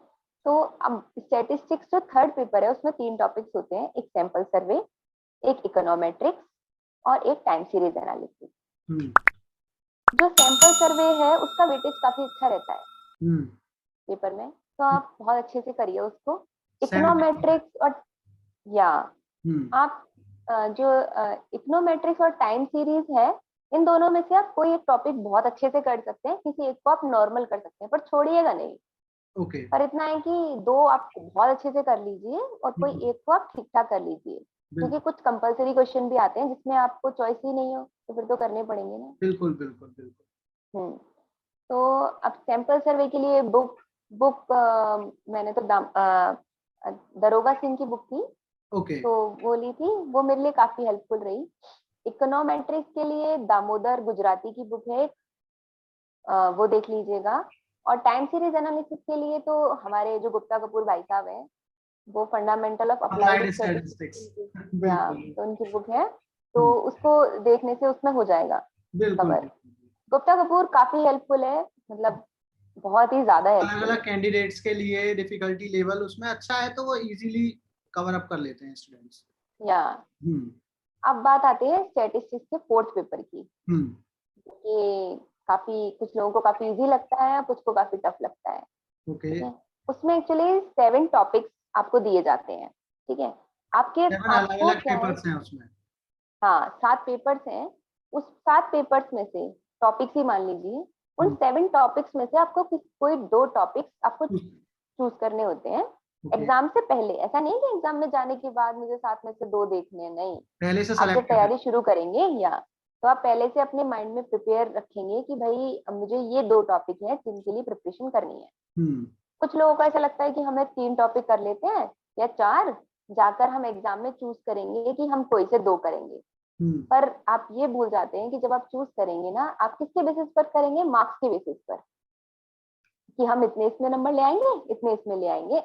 तो अब स्टैटिस्टिक्स जो थर्ड पेपर है उसमें 3 टॉपिक्स होते हैं, एक सैंपल सर्वे, एक इकोनोमेट्रिक्स और एक टाइम सीरीज एनालिसिस। जो सैंपल सर्वे है उसका वेटेज काफी अच्छा रहता है पेपर में, तो आप बहुत अच्छे से करिए उसको। इकोनोमेट्रिक्स और आप जो इकोनोमेट्रिक्स और टाइम सीरीज है, इन दोनों में से आप कोई एक टॉपिक बहुत अच्छे से कर सकते हैं, किसी एक को आप नॉर्मल कर सकते हैं, पर छोड़िएगा नहीं। पर इतना है कि 2 आप बहुत अच्छे से कर लीजिए और कोई एक को आप ठीक ठाक कर लीजिए, क्योंकि कुछ कंपलसरी क्वेश्चन भी आते हैं जिसमें आपको चॉइस ही नहीं हो, तो फिर तो करने पड़ेंगे ना। बिल्कुल। तो अब सैंपल सर्वे के लिए बुक मैंने तो दरोगा सिंह की बुक थी, तो वो ली थी, वो मेरे लिए काफी हेल्पफुल रही। इकोनोमेट्रिक्स के लिए दामोदर गुजराती की बुक है, वो देख लीजिएगा। और टाइम सीरीज एनालिसिस के लिए तो हमारे जो गुप्ता कपूर भाई साहब हैं, वो फंडामेंटल ऑफ अप्लाइड स्टैटिस्टिक्स, तो उनकी बुक है, तो उसको देखने से उसमें हो जाएगा कवर। गुप्ता कपूर काफी हेल्पफुल है, मतलब बहुत ही ज्यादा हेल्पफुल। अलग-अलग कैंडिडेट्स के लिए डिफिकल्टी लेवल उसमें अच्छा है, तो वो इजीली कवर अप कर लेते हैं स्टूडेंट्स। अब बात आती है स्टैटिस्टिक्स के फोर्थ पेपर की। हम्म। ये काफी, कुछ लोगों को काफी इजी लगता है, कुछ को काफी टफ लगता है। ओके। ठीक है, उसमें एक्चुअली 7 टॉपिक्स आपको दिए जाते हैं। ठीक है, आपके 7 अलग आपको अलग क्या है, पेपर्स हैं उसमें। हाँ 7 पेपर्स हैं। उस 7 पेपर्स में से टॉपिक्स ही मान लीजिए, उन हम्म। 7 टॉपिक्स में से आपको कोई 2 टॉपिक्स आपको ओके। चूज करने होते हैं एग्जाम से पहले। ऐसा नहीं कि एग्जाम में जाने के बाद मुझे 7 में से 2 देखने हैं, नहीं। पहले से आप जब सेलेक्ट कर रहे तैयारी शुरू करेंगे या तो आप पहले से अपने माइंड में प्रिपेयर रखेंगे कि भाई अब मुझे ये 2 टॉपिक हैं जिनके लिए प्रिपरेशन करनी है। हैं। कुछ लोगों को ऐसा लगता है कि हमें 3 टॉपिक कर लेते हैं या 4, जाकर हम एग्जाम में चूज करेंगे कि हम कोई से 2 करेंगे। हम्म। पर आप ये भूल जाते हैं कि जब आप चूज करेंगे ना, आप किसके बेसिस पर करेंगे, मार्क्स के बेसिस पर, कि हम इतने इसमें नंबर ले आएंगे, इतने इसमें ले आएंगे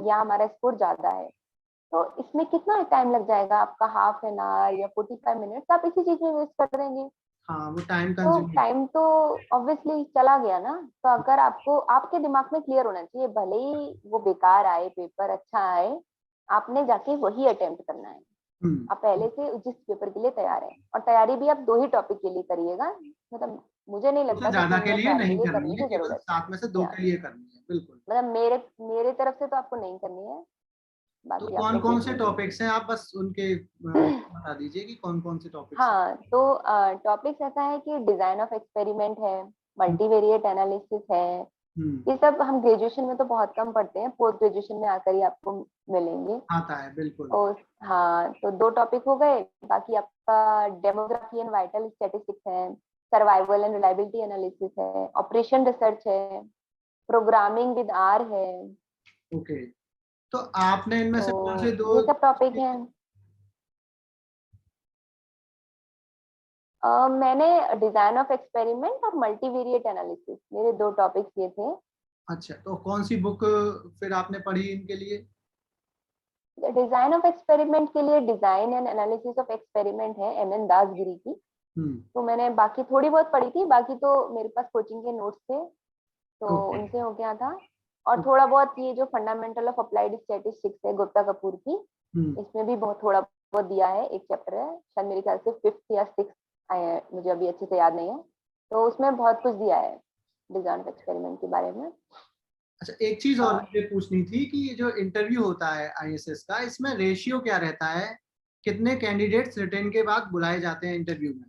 या हमारा स्कोर ज्यादा है। तो इसमें कितना टाइम लग जाएगा आपका, हाफ एन आवर या 45 मिनट्स आप इसी चीज में वेस्ट कर देंगे। हाँ, वो टाइम तो कंज्यूमिंग। टाइम तो ऑब्वियसली चला गया ना। तो अगर आपको, आपके दिमाग में क्लियर होना चाहिए, भले ही वो बेकार आए पेपर, अच्छा आए, आपने जाके वही अटेम्प्ट करना है। हम्म। आप पहले से जिस पेपर के लिए तैयार है, और तैयारी भी आप 2 ही टॉपिक के लिए करिएगा। मतलब मुझे नहीं उससे लगता कि ज्यादा 3 के या लिए 4 के नहीं लिए करनी करने है, की केवल जरूरत है। 7 में से 2 या के लिए करनी है, बिल्कुल। मतलब मेरे तरफ से तो आपको नहीं करनी है, तो बाकी आप कौन लोग कौन देख से लीजिए। टॉपिक्स हैं, आप बस उनके बता दीजिए कि कौन कौन से टॉपिक्स हैं। हाँ, तो टॉपिक्स ऐसा है कि डिजाइन ऑफ एक्सपेरिमेंट है, मल्टीवेरिएट एनालिसिस है। हम्म। ये सब हम ग्रेजुएशन में तो बहुत कम पढ़ते हैं, पोस्ट ग्रेजुएशन में आकर ही आपको मिलेंगे। आता है, बिल्कुल। तो हाँ, तो 2 टॉपिक हो गए। बाकी आपका डेमोग्राफी एंड वाइटल स्टैटिस्टिक्स है, सर्वाइवल एंड रिलायबिलिटी एनालिसिस है, ऑपरेशन रिसर्च है, प्रोग्रामिंग विद आर है। ओके। तो आपने इनमें तो से कौन से दो? ये सब टॉपिक हैं। मैंने डिजाइन ऑफ एक्सपेरिमेंट और मल्टीवेरिएट एनालिसिस, मेरे 2 टॉपिक्स ये थे। अच्छा, तो कौन सी बुक फिर आपने पढ़ी इनके लिए? डिजाइन ऑफ एक्सपेरिमेंट के लिए design and analysis of experiment है, एम एन दास गिरी की। हम्म। तो मैंने बाकी थोड़ी बहुत पढ़ी थी, बाकी तो मेरे पास कोचिंग के नोट्स थे, तो ओके। उनसे हो गया था। और थोड़ा बहुत ये जो फंडामेंटल ऑफ अप्लाइड स्टैटिस्टिक्स है गुप्ता कपूर की, हम्म। इसमें भी बहुत थोड़ा बहुत दिया है। एक चैप्टर है, शायद मेरे ख्याल से 5th या 6th आए हैं, मुझे अभी अच्छे से याद नहीं है। तो उसमें बहुत कुछ दिया है डिजाइन ऑफ एक्सपेरिमेंट के बारे में। अच्छा, एक चीज और हाँ, मुझे पूछनी थी कि ये जो इंटरव्यू होता है आईएसएस का, इसमें रेशियो क्या रहता है? कितने कैंडिडेट्स रिटेन के बाद बुलाए जाते हैं इंटरव्यू में,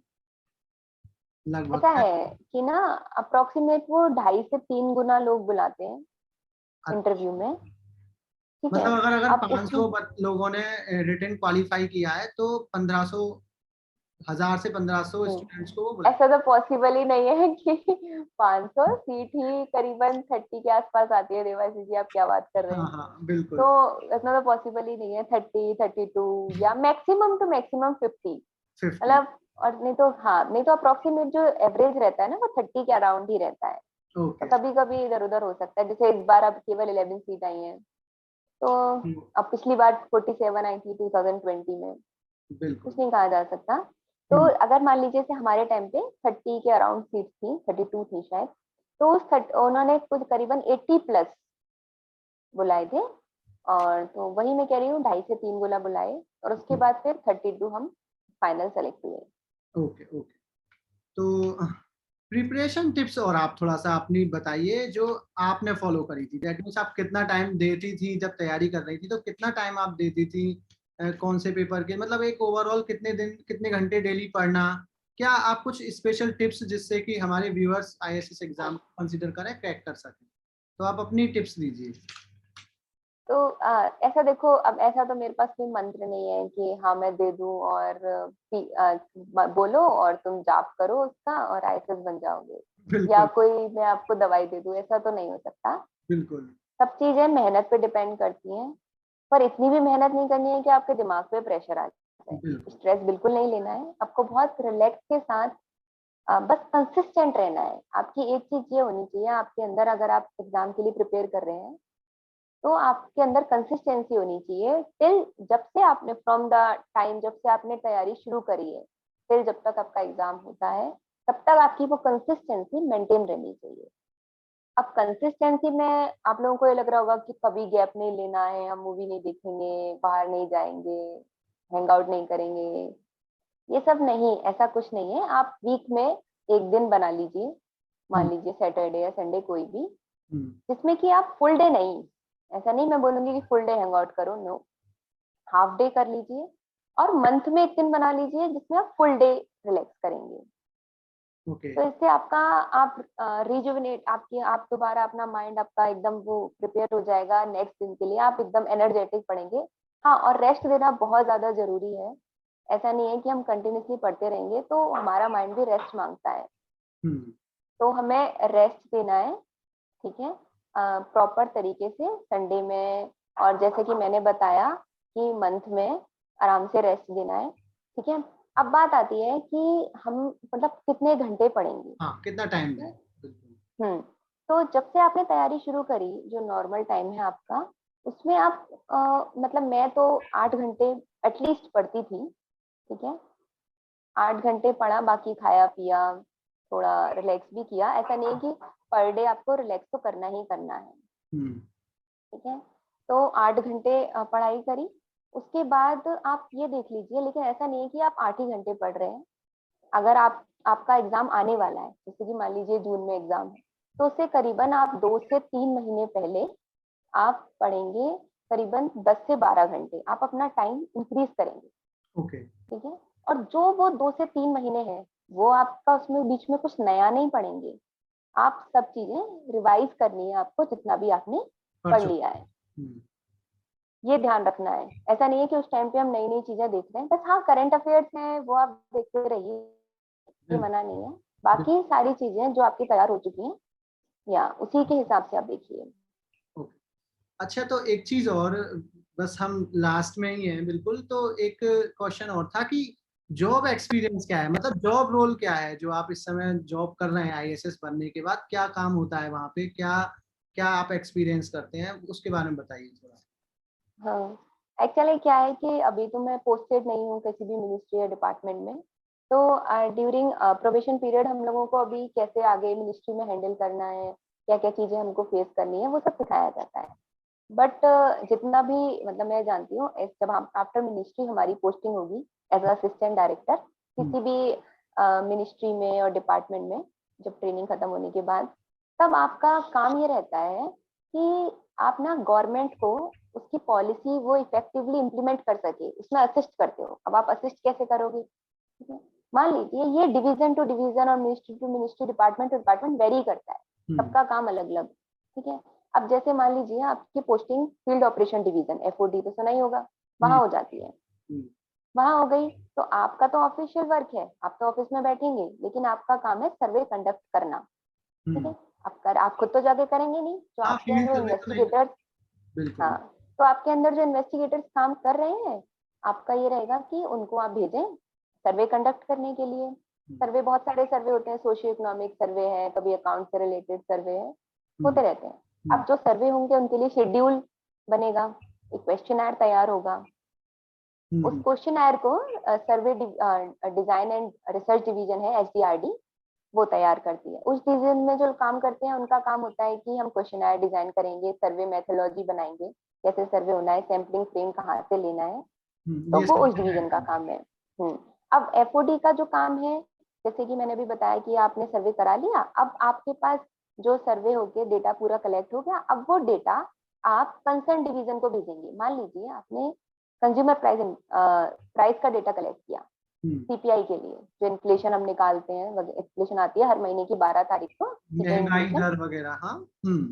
ऐसा लगभग? है कि ना, अप्रोक्सीमेट वो 2.5 से 3 गुना लोग बुलाते हैं इंटरव्यू में। ठीक है, मतलब अगर अगर अब उसमें 500 लोगों ने रिटन क्वालिफाई किया है तो 1500, 1000 से 1500 स्टूडेंट्स को वो बुलाए। ऐसा तो पॉसिबल ही नहीं है कि 500 सीट ही करीबन 30 के आसपास आती है। देवाशीष जी, आप क्या बात कर रहे हाँ हैं। हाँ, बिल्कुल। तो इतना तो पॉसिबल ही नहीं है, 30, 32 या मैक्सिमम टू मैक्सिमम 50। 50। मतलब, और नहीं तो हाँ, नहीं तो अप्रोक्सीमेट जो एवरेज रहता है ना, वो 30 के अराउंड ही रहता है। तो ओके। कभी कभी इधर उधर हो सकता है, जैसे इस बार अब केवल 11 सीट आई हैं। तो अब पिछली बार 47 आई थी 2020 में, कुछ बिल्कुल। नहीं कहा जा सकता। तो हम्म। अगर मान लीजिए से हमारे टाइम पे 30 के अराउंड सीट थी, 32 थी शायद, तो उन्होंने कुछ करीबन 80+ बुलाए थे। और तो वही मैं कह रही हूँ, 2.5 से 3 गुना बुलाए, और उसके बाद फिर 32 हम फाइनल सेलेक्ट हुए। Okay okay. तो प्रिपरेशन टिप्स और आप थोड़ा सा अपनी बताइए जो आपने फॉलो करी थी। दैट मीन्स आप कितना टाइम देती थी जब तैयारी कर रही थी, तो कितना टाइम आप देती थी कौन से पेपर के, मतलब एक ओवरऑल कितने दिन, कितने घंटे डेली पढ़ना? क्या आप कुछ स्पेशल टिप्स जिससे कि हमारे व्यूअर्स आईएएस एग्जाम कंसीडर करें, क्रैक कर सकें, तो आप अपनी टिप्स दीजिए। तो ऐसा देखो, अब ऐसा तो मेरे पास कोई मंत्र नहीं है कि हाँ मैं दे दूं और बोलो और तुम जाप करो उसका और आईएएस बन जाओगे, या बिल्कुल। कोई मैं आपको दवाई दे दूं, ऐसा तो नहीं हो सकता। बिल्कुल। सब चीजें मेहनत पे डिपेंड करती हैं, पर इतनी भी मेहनत नहीं करनी है कि आपके दिमाग पे प्रेशर आ जाए। बिल्कुल। स्ट्रेस बिल्कुल नहीं लेना है आपको, बहुत रिलैक्स के साथ बस कंसिस्टेंट रहना है। आपकी एक चीज ये होनी चाहिए आपके अंदर, अगर आप एग्जाम के लिए प्रिपेयर कर रहे हैं, तो आपके अंदर कंसिस्टेंसी होनी चाहिए टिल, जब से आपने फ्रॉम द टाइम जब से आपने तैयारी शुरू करी है, टिल जब तक आपका एग्जाम होता है, तब तक आपकी वो कंसिस्टेंसी मेंटेन रहनी चाहिए। अब कंसिस्टेंसी में आप लोगों को ये लग रहा होगा कि कभी गैप नहीं लेना है, हम मूवी नहीं देखेंगे, बाहर नहीं जाएंगे, हैंग आउट नहीं करेंगे, ये सब नहीं, ऐसा कुछ नहीं है। आप वीक में एक दिन बना लीजिए, मान लीजिए सैटरडे या संडे कोई भी, जिसमें कि आप फुल डे नहीं, ऐसा नहीं मैं बोलूंगी कि फुल डे हैंग आउट करो, नो, हाफ डे कर लीजिए। और मंथ में एक दिन बना लीजिए जिसमें आप फुल डे रिलैक्स करेंगे। ओके। तो इससे आपका आप रिजुविनेट, आपकी आप दोबारा अपना माइंड आपका एकदम वो प्रिपेयर हो जाएगा नेक्स्ट दिन के लिए, आप एकदम एनर्जेटिक पढ़ेंगे। हाँ, और रेस्ट देना बहुत ज्यादा जरूरी है। ऐसा नहीं है कि हम कंटिन्यूसली पढ़ते रहेंगे, तो हमारा माइंड भी रेस्ट मांगता है, तो हमें रेस्ट देना है, ठीक है, प्रॉपर तरीके से संडे में। और जैसे कि मैंने बताया कि मंथ में आराम से रेस्ट देना है, ठीक है। अब बात आती है कि हम मतलब कितने घंटे पढ़ेंगे। हाँ, कितना टाइम दें। हम्म। तो जब से आपने तैयारी शुरू करी, जो नॉर्मल टाइम है आपका, उसमें आप मतलब मैं तो 8 घंटे एटलीस्ट पढ़ती थी, ठीक है। 8 घंटे पढ़ा, बाकी खाया पिया, थोड़ा रिलैक्स भी किया। ऐसा नहीं है कि पर डे आपको रिलैक्स तो करना ही करना है, ठीक है। तो 8 घंटे पढ़ाई करी। उसके बाद आप ये देख लीजिए, लेकिन ऐसा नहीं है कि आप 8 ही घंटे पढ़ रहे हैं। अगर आपका एग्जाम आने वाला है, जैसे कि मान लीजिए जून में एग्जाम है, तो उससे करीबन आप 2 से 3 महीने पहले आप पढ़ेंगे करीबन 10 से 12 घंटे, आप अपना टाइम इंक्रीज करेंगे, ओके। ठीक है। और जो वो 2 से 3 महीने है, वो आपका उसमें बीच में कुछ नया नहीं पढ़ेंगे, आप सब चीजें रिवाइज करनी है आपको, जितना भी आपने पढ़ लिया है, ये ध्यान रखना है। ऐसा नहीं है कि उस टाइम पे हम नई नई चीजें देख रहे हैं, बस हाँ करंट अफेयर्स हैं वो आप देखते रहिए, ये मना नहीं है। बाकी सारी चीजें जो आपकी तैयार हो चुकी हैं, या उसी के हिसाब से आप देखिए। अच्छा, तो एक चीज और, बस हम लास्ट में ही हैं बिल्कुल, तो एक क्वेश्चन और था कि जॉब एक्सपीरियंस क्या है, मतलब जॉब रोल क्या है जो आप इस समय जॉब कर रहे हैं आईएएस बनने के बाद, क्या काम होता है वहाँ पे, क्या क्या आप एक्सपीरियंस करते हैं, उसके बारे में बताइए थोड़ा। हाँ, एक्चुअली क्या है कि अभी तो मैं पोस्टेड नहीं हूँ किसी भी मिनिस्ट्री या डिपार्टमेंट में, तो ड्यूरिंग प्रोबेशन पीरियड हम लोगों को अभी कैसे आगे मिनिस्ट्री में हैंडल करना है, क्या क्या चीजें हमको फेस करनी है, वो सब सिखाया जाता है। बट जितना भी मतलब मैं जानती हूँ, जब हम आफ्टर मिनिस्ट्री हमारी पोस्टिंग होगी एज असिस्टेंट डायरेक्टर किसी भी मिनिस्ट्री में और डिपार्टमेंट में, जब ट्रेनिंग खत्म होने के बाद, तब आपका काम ये रहता है कि आप ना गवर्नमेंट को उसकी पॉलिसी वो इफेक्टिवली इम्प्लीमेंट कर सके, उसमें असिस्ट करते हो। अब आप असिस्ट कैसे करोगे, ठीक है। मान लीजिए ये डिवीजन टू डिवीजन और ministry to ministry, department to department vary करता है, सबका काम अलग अलग, ठीक है। अब जैसे मान लीजिए आपकी posting field operation division, FOD तो सुना ही होगा, वहां हो जाती है, वहां हो गई, तो आपका तो ऑफिशियल वर्क है, आप तो ऑफिस में बैठेंगे, लेकिन आपका काम है सर्वे कंडक्ट करना, ठीक है। आप खुद तो जाके करेंगे नहीं, तो हाँ, आपके फील्ड अंदर सर्वे तो नहीं। इन्वेस्टिगेटर्स, बिल्कुल। हाँ, तो आपके अंदर जो इन्वेस्टिगेटर्स काम कर रहे हैं, आपका ये रहेगा कि उनको आप भेजें सर्वे कंडक्ट करने के लिए। सर्वे बहुत सारे सर्वे होते हैं, सोशियो इकोनॉमिक सर्वे है, कभी अकाउंट से रिलेटेड सर्वे है, होते रहते हैं। अब जो सर्वे होंगे उनके लिए शेड्यूल बनेगा, एक क्वेश्चन तैयार होगा, उस क्वेश्चन को सर्वे डिजाइन एंड रिसर्च डिवीजन है एसडीआरडी, वो तैयार करती है। उस डिवीजन में जो काम करते हैं उनका काम होता है कि हम क्वेश्चन डिजाइन करेंगे, सर्वे मेथोलॉजी बनाएंगे, कैसे सर्वे होना है, सैम्पलिंग फ्रेम कहाँ से लेना है, तो ये वो सब उस डिवीजन का काम है। अब एफओडी का जो काम है, जैसे कि मैंने अभी बताया कि आपने सर्वे करा लिया, अब आपके पास जो सर्वे हो गया, डेटा पूरा कलेक्ट हो गया, अब वो डेटा आप कंसर्न डिवीजन को भेजेंगे। मान लीजिए आपने कंज्यूमर प्राइस का डेटा कलेक्ट किया सीपीआई के लिए, जो इन्फ्लेशन हम निकालते हैं, इन्फ्लेशन आती है हर महीने की 12 तारीख को, महंगाई दर वगैरह। हाँ।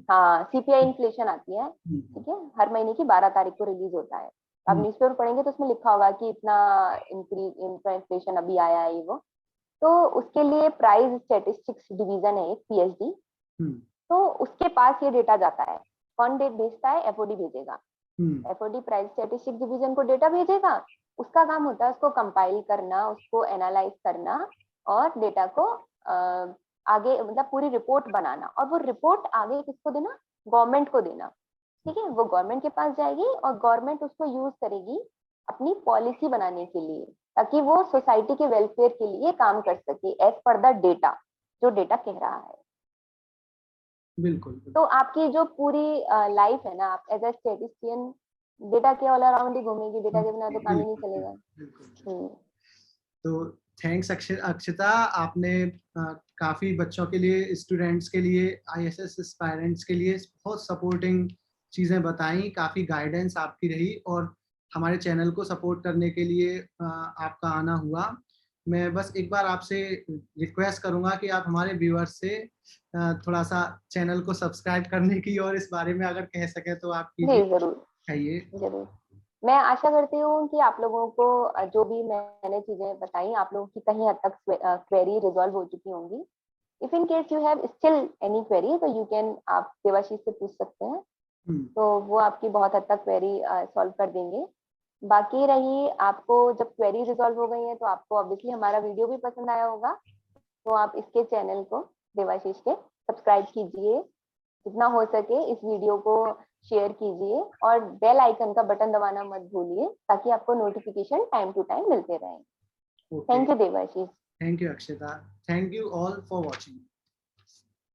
हाँ सीपीआई इन्फ्लेशन आती है, ठीक है, हर महीने की 12 तारीख को रिलीज होता है। आप न्यूज़पेपर पढ़ेंगे तो उसमें लिखा होगा कि इतना इन्फ्लेशन अभी आया है, ये वो। तो उसके लिए प्राइस स्टेटिस्टिक्स डिवीजन है एक, पीएचडी, तो उसके पास ये डेटा जाता है। कौन डेट भेजता है, एफओडी भेजेगा, एफओडी प्राइस स्टेटिस्टिक्स डिवीजन को डेटा भेजेगा। उसका काम होता है उसको कंपाइल करना, उसको एनालाइज करना, और डेटा को आगे मतलब पूरी रिपोर्ट बनाना, और वो रिपोर्ट आगे किसको देना, गवर्नमेंट को देना, ठीक है। वो गवर्नमेंट के पास जाएगी और गवर्नमेंट उसको यूज करेगी अपनी पॉलिसी बनाने के लिए, ताकि वो सोसाइटी के वेलफेयर के लिए काम कर सके एज पर द डेटा, जो डेटा कह रहा है। बिल्कुल। तो आपकी जो पूरी लाइफ है ना, आप एज ए स्टेटिस्टियन डेटा के ऑल अराउंड ही घूमेगी, डेटा के बिना तो काम ही नहीं चलेगा। तो थैंक्स अक्षिता, आपने काफ़ी बच्चों के लिए, स्टूडेंट्स के लिए, ISS एस्पायरेंट्स के लिए बहुत सपोर्टिंग चीज़ें बताई, काफ़ी गाइडेंस आपकी रही और हमारे चैनल को सपोर्ट करने के लिए आपका आना हुआ। मैं बस एक बार आपसे रिक्वेस्ट करूँगा कि आप हमारे व्यूअर्स से थोड़ा-सा चैनल को सब्सक्राइब करने की और इस बारे में अगर कह सकें तो आप कीजिए, जी, ज़रूर, कहिए। ज़रूर। मैं आशा करती हूँ कि आप लोगों को जो भी मैंने चीज़ें बताई, आप लोगों की कहीं हद तक क्वेरी रिज़ॉल्व हो चुकी होंगी। If in case you have still any query, तो यू कैन, आप देवाशीष से पूछ सकते हैं, हुँ, तो वो आपकी बहुत हद तक क्वेरी सॉल्व कर देंगे। बाकी रही, आपको जब क्वेरी रिज़ॉल्व हो गई है तो आपको ऑब्वियसली हमारा वीडियो भी पसंद आया होगा, तो आप इसके चैनल को, देवाशीष के, सब्सक्राइब कीजिए। जितना हो सके इस वीडियो को शेयर कीजिए और बेल आइकन का बटन दबाना मत भूलिए, ताकि आपको नोटिफिकेशन टाइम टू टाइम मिलते रहें। Okay. Thank you Devashish. Thank you Akshita. Thank you all for watching.